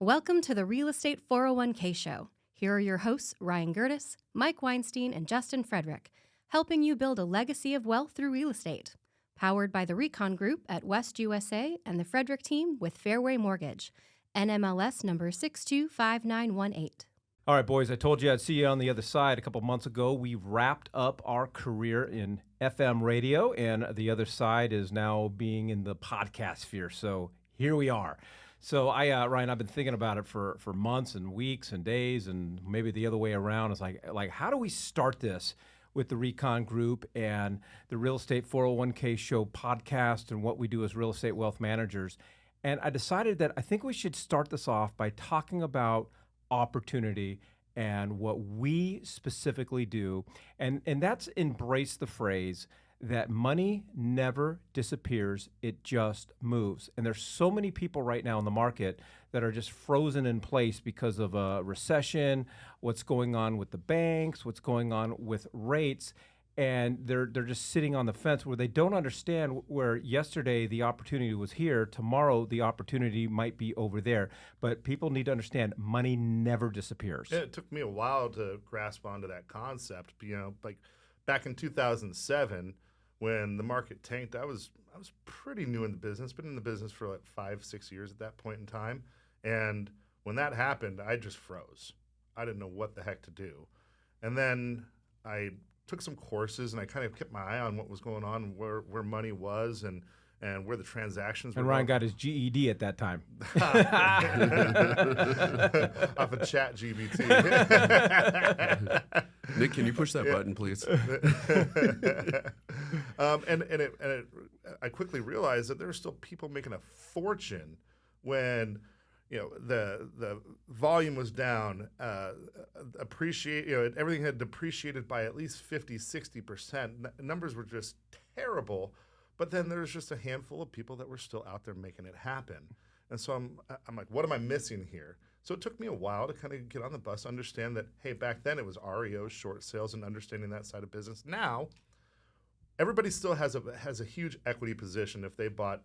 Welcome to the Real Estate 401k Show. Here are your hosts, Ryan Gertis, Mike Weinstein, and Justin Frederick, helping you build a legacy of wealth through real estate. Powered by the Recon Group at West USA and the Frederick team with Fairway Mortgage, NMLS number 625918. All right, boys, I told you I'd see you on the other side a couple months ago. We wrapped up our career in FM radio, and the other side is now being in the podcast sphere. So here we are. So Ryan, I've been thinking about it for months and weeks and days, and maybe the other way around. It's like how do we start this with the Recon Group and the Real Estate 401k Show podcast and what we do as real estate wealth managers? And I decided that I think we should start this off by talking about opportunity and what we specifically do. And that's embrace the phrase that money never disappears, it just moves. And there's so many people right now in the market that are just frozen in place because of a recession, what's going on with the banks, what's going on with rates, and they're just sitting on the fence where they don't understand where yesterday the opportunity was here, tomorrow the opportunity might be over there. But people need to understand money never disappears. Yeah, it took me a while to grasp onto that concept. Like back in 2007, when the market tanked, I was pretty new in the business, been in the business for like 5-6 years at that point in time. And when that happened, I just froze. I didn't know what the heck to do. And then I took some courses and I kind of kept my eye on what was going on, where money was and where the transactions were. And Ryan got his GED at that time. Off of ChatGPT. Nick, can you push that button, please? I quickly realized that there were still people making a fortune when the volume was down, everything had depreciated by at least 50-60%. Numbers were just terrible. But then there's just a handful of people that were still out there making it happen. And so I'm like, what am I missing here? So it took me a while to kind of get on the bus, understand that, hey, back then it was REOs, short sales, and understanding that side of business. Now, everybody still has a huge equity position if they bought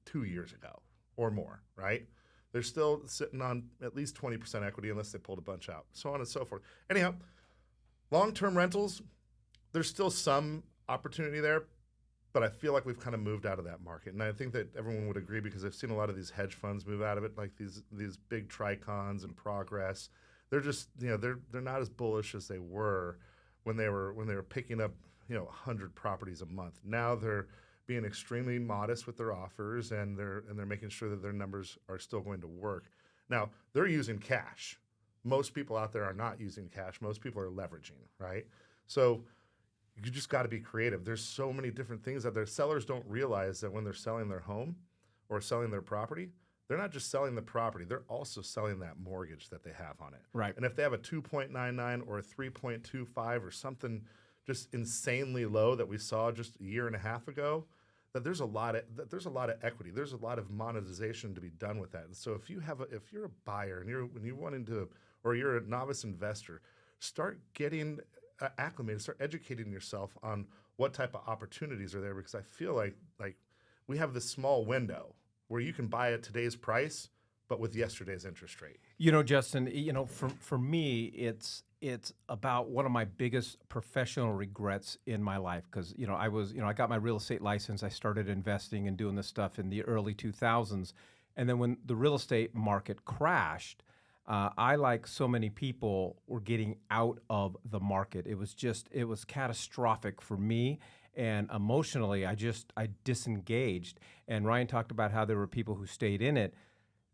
2 years ago or more, right? They're still sitting on at least 20% equity unless they pulled a bunch out, so on and so forth. Anyhow, long-term rentals, there's still some opportunity there, but I feel like we've kind of moved out of that market. And I think that everyone would agree because I've seen a lot of these hedge funds move out of it, like these big Tricons and Progress. They're just, they're not as bullish as they were when they were picking up, 100 properties a month. Now they're being extremely modest with their offers and they're making sure that their numbers are still going to work. Now, they're using cash. Most people out there are not using cash. Most people are leveraging, right? So you just got to be creative. There's so many different things that their sellers don't realize that when they're selling their home or selling their property, they're not just selling the property, they're also selling that mortgage that they have on it. Right. And if they have a 2.99 or a 3.25 or something just insanely low that we saw just a year and a half ago, that there's a lot of equity. There's a lot of monetization to be done with that. And so if you're a buyer and you're a novice investor, start getting acclimated, start educating yourself on what type of opportunities are there, because I feel like we have this small window where you can buy at today's price, but with yesterday's interest rate. Justin, for me, it's about one of my biggest professional regrets in my life because, I got my real estate license. I started investing and doing this stuff in the early 2000s. And then when the real estate market crashed, I, like so many people, were getting out of the market. It was catastrophic for me. And emotionally, I disengaged. And Ryan talked about how there were people who stayed in it.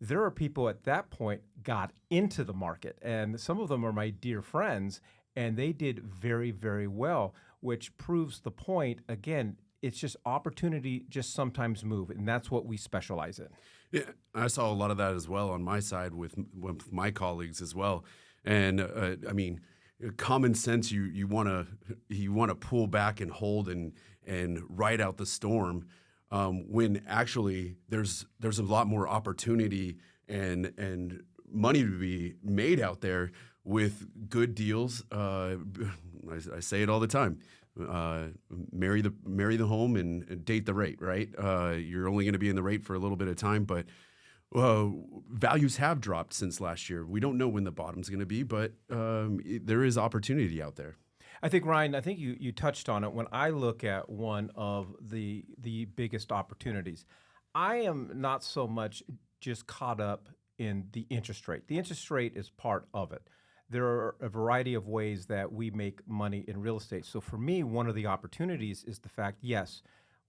There are people at that point got into the market. And some of them are my dear friends. And they did very, very well, which proves the point. Again, it's just opportunity just sometimes move. And that's what we specialize in. Yeah, I saw a lot of that as well on my side with my colleagues as well. And common sense, you want to pull back and hold and ride out the storm, when actually there's a lot more opportunity and money to be made out there with good deals. I say it all the time. Marry the home and date the rate, right? You're only going to be in the rate for a little bit of time, but Values have dropped since last year. We don't know when the bottom's going to be, but there is opportunity out there. I think, Ryan, you touched on it. When I look at one of the biggest opportunities, I am not so much just caught up in the interest rate. The interest rate is part of it. There are a variety of ways that we make money in real estate. So for me, one of the opportunities is the fact, yes,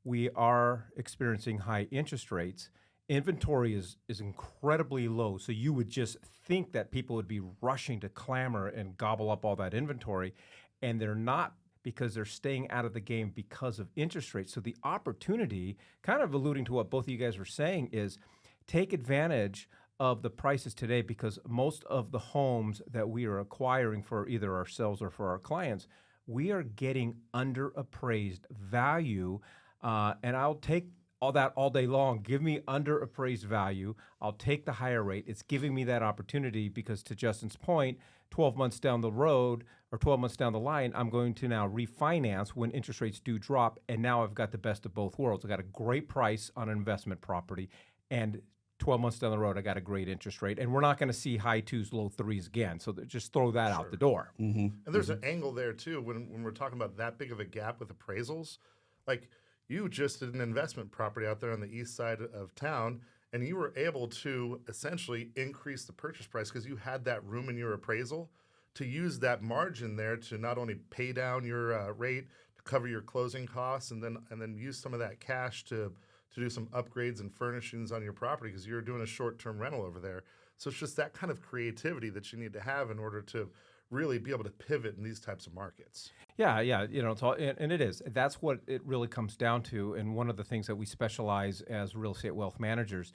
we are experiencing high interest rates. Inventory is incredibly low. So you would just think that people would be rushing to clamor and gobble up all that inventory. And they're not, because they're staying out of the game because of interest rates. So the opportunity, kind of alluding to what both of you guys were saying, is take advantage of the prices today, because most of the homes that we are acquiring for either ourselves or for our clients, we are getting underappraised value. And I'll take all that all day long. Give me underappraised value. I'll take the higher rate. It's giving me that opportunity because, to Justin's point, 12 months down the road or 12 months down the line, I'm going to now refinance when interest rates do drop. And now I've got the best of both worlds. I got a great price on an investment property, and 12 months down the road, I got a great interest rate. And we're not going to see high twos, low threes again. So just throw that out the door. And there's an angle there too when we're talking about that big of a gap with appraisals. Like, you just did an investment property out there on the east side of town, and you were able to essentially increase the purchase price because you had that room in your appraisal to use that margin there to not only pay down your rate, to cover your closing costs, and then use some of that cash to do some upgrades and furnishings on your property because you're doing a short-term rental over there. So it's just that kind of creativity that you need to have in order to really be able to pivot in these types of markets. Yeah, it's all, and it is. That's what it really comes down to. And one of the things that we specialize as real estate wealth managers,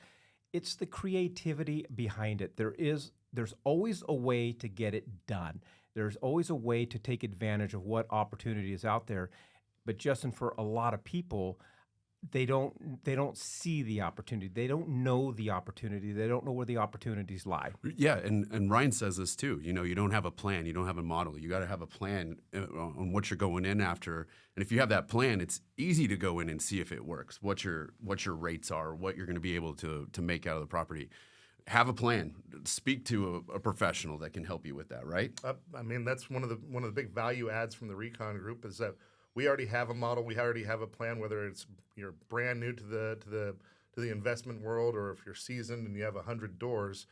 it's the creativity behind it. There's always a way to get it done. There's always a way to take advantage of what opportunity is out there. But Justin, for a lot of people, they don't see the opportunity. They don't know the opportunity. They don't know where the opportunities lie. Yeah, and Ryan says this too. You don't have a plan. You don't have a model. You got to have a plan on what you're going in after. And if you have that plan, it's easy to go in and see if it works, what your rates are, what you're going to be able to make out of the property. Have a plan. Speak to a professional that can help you with that, right? I mean, that's one of the big value adds from the Recon Group is that we already have a model. We already have a plan. Whether it's you're brand new to the investment world, or if you're seasoned and you have 100 doors,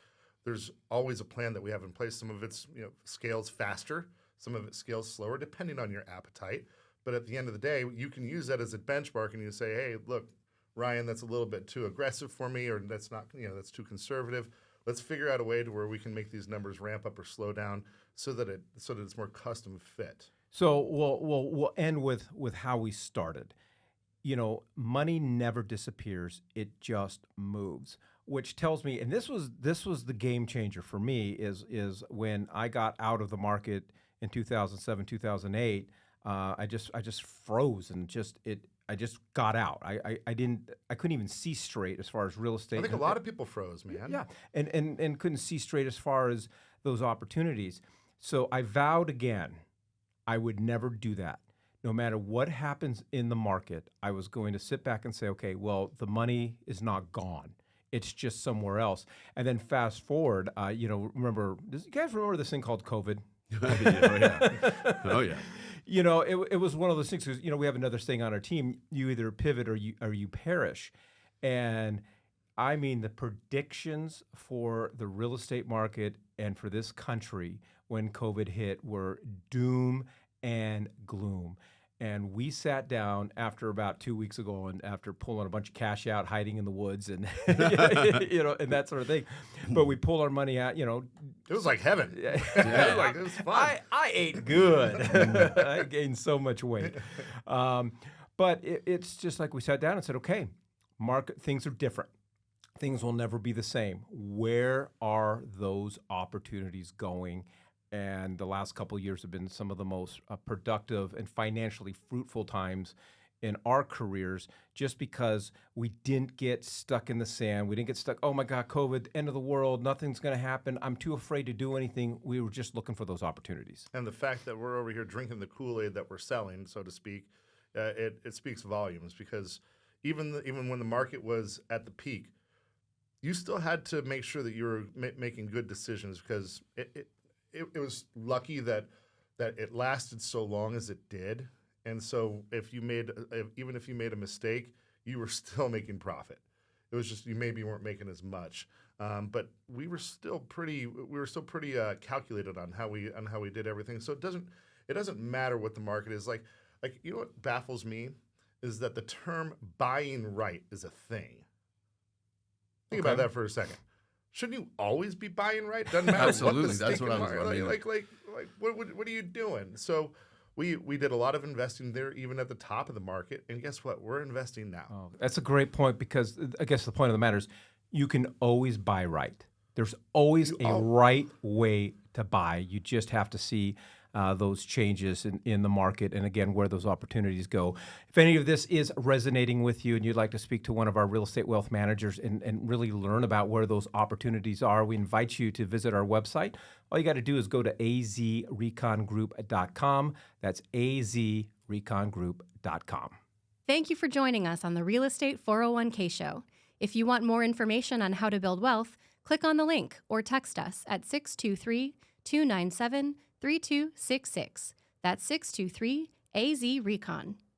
there's always a plan that we have in place. Some of it's scales faster, some of it scales slower, depending on your appetite. But at the end of the day, you can use that as a benchmark, and you say, hey, look, Ryan, that's a little bit too aggressive for me, or that's not, that's too conservative. Let's figure out a way to where we can make these numbers ramp up or slow down so that it's more custom fit. So we'll end with how we started. Money never disappears; it just moves. Which tells me, and this was the game changer for me, is when I got out of the market in 2007, 2008. I just froze and I just got out. I couldn't even see straight as far as real estate. I think a lot of people froze, man. Yeah, and couldn't see straight as far as those opportunities. So I vowed again, I would never do that. No matter what happens in the market, I was going to sit back and say, okay, well, the money is not gone. It's just somewhere else. And then fast forward, remember, do you guys remember this thing called COVID? Oh, yeah. It was one of those things because, we have another saying on our team, you either pivot or you perish. And I mean, the predictions for the real estate market and for this country when COVID hit were doom and gloom. And we sat down after about 2 weeks ago, and after pulling a bunch of cash out, hiding in the woods, and and that sort of thing. But we pulled our money out. It was like heaven. It was fun. I ate good. I gained so much weight. But it's just like we sat down and said, okay, market things are different. Things will never be the same. Where are those opportunities going? And the last couple of years have been some of the most productive and financially fruitful times in our careers, just because we didn't get stuck in the sand. We didn't get stuck, oh my God, COVID, end of the world, nothing's going to happen. I'm too afraid to do anything. We were just looking for those opportunities. And the fact that we're over here drinking the Kool-Aid that we're selling, so to speak, it speaks volumes, because even when the market was at the peak, you still had to make sure that you were making good decisions, because it was lucky that it lasted so long as it did. And so even if you made a mistake, you were still making profit. It was just you maybe weren't making as much, but we were still pretty calculated on how we did everything. So it doesn't matter what the market is like. You know what baffles me is that the term buying right is a thing. Think about that for a second. Shouldn't you always be buying right? Doesn't matter. Absolutely, what the that's what I was like. What are you doing? So we did a lot of investing there, even at the top of the market. And guess what? We're investing now. Oh, that's a great point, because I guess the point of the matter is you can always buy right. There's always a right way to buy. You just have to see those changes in the market, and again, where those opportunities go. If any of this is resonating with you and you'd like to speak to one of our real estate wealth managers and really learn about where those opportunities are, we invite you to visit our website. All you got to do is go to azrecongroup.com. That's azrecongroup.com. Thank you for joining us on the Real Estate 401k Show. If you want more information on how to build wealth, click on the link or text us at 623-297-3266. That's 623-AZ-RECON.